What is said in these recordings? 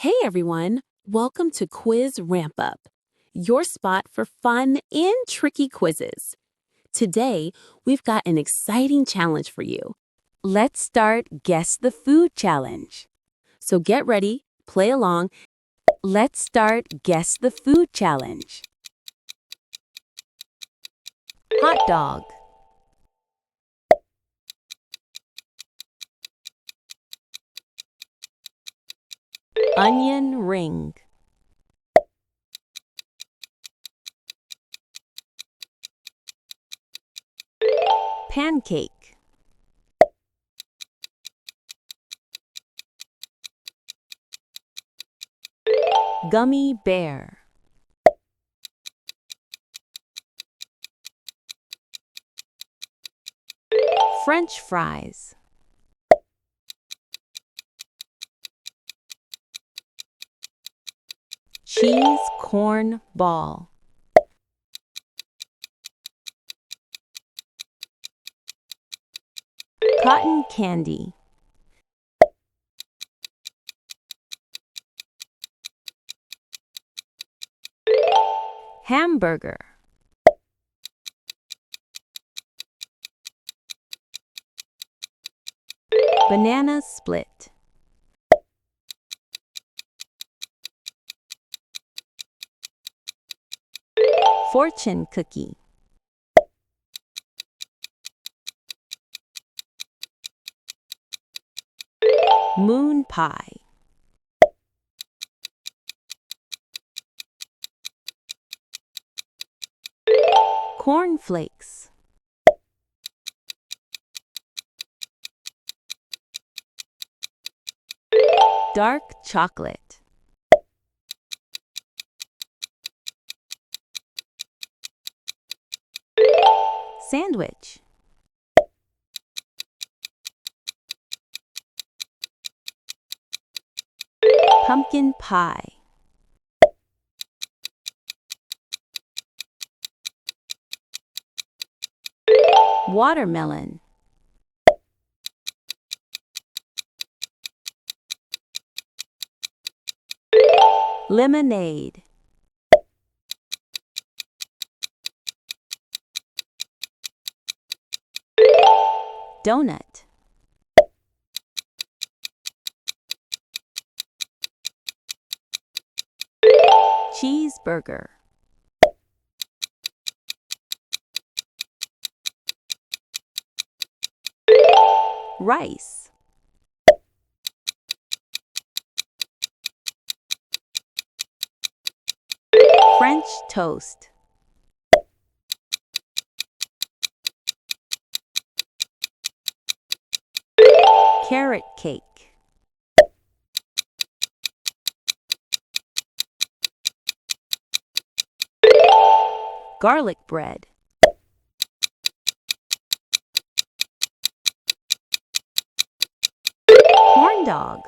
Hey everyone, welcome to QuizRampUp, your spot for fun and tricky quizzes. Today, we've got an exciting challenge for you. Let's start Guess the Food Challenge. So get ready, play along. Let's start Guess the Food Challenge. Hot dog. Onion ring. Pancake. Gummy bear. French fries. Cheese corn ball. Cotton candy. Hamburger. Banana split. Fortune cookie. Moon pie. Cornflakes. Dark chocolate. Sandwich. Pumpkin pie. Watermelon. Lemonade. Donut. Cheeseburger. Rice. French toast. Carrot cake. Garlic bread. Corn dog.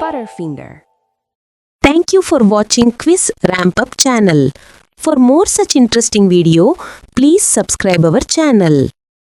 Butterfinger. Thank you for watching QuizRampUp channel. For more such interesting video, please subscribe our channel.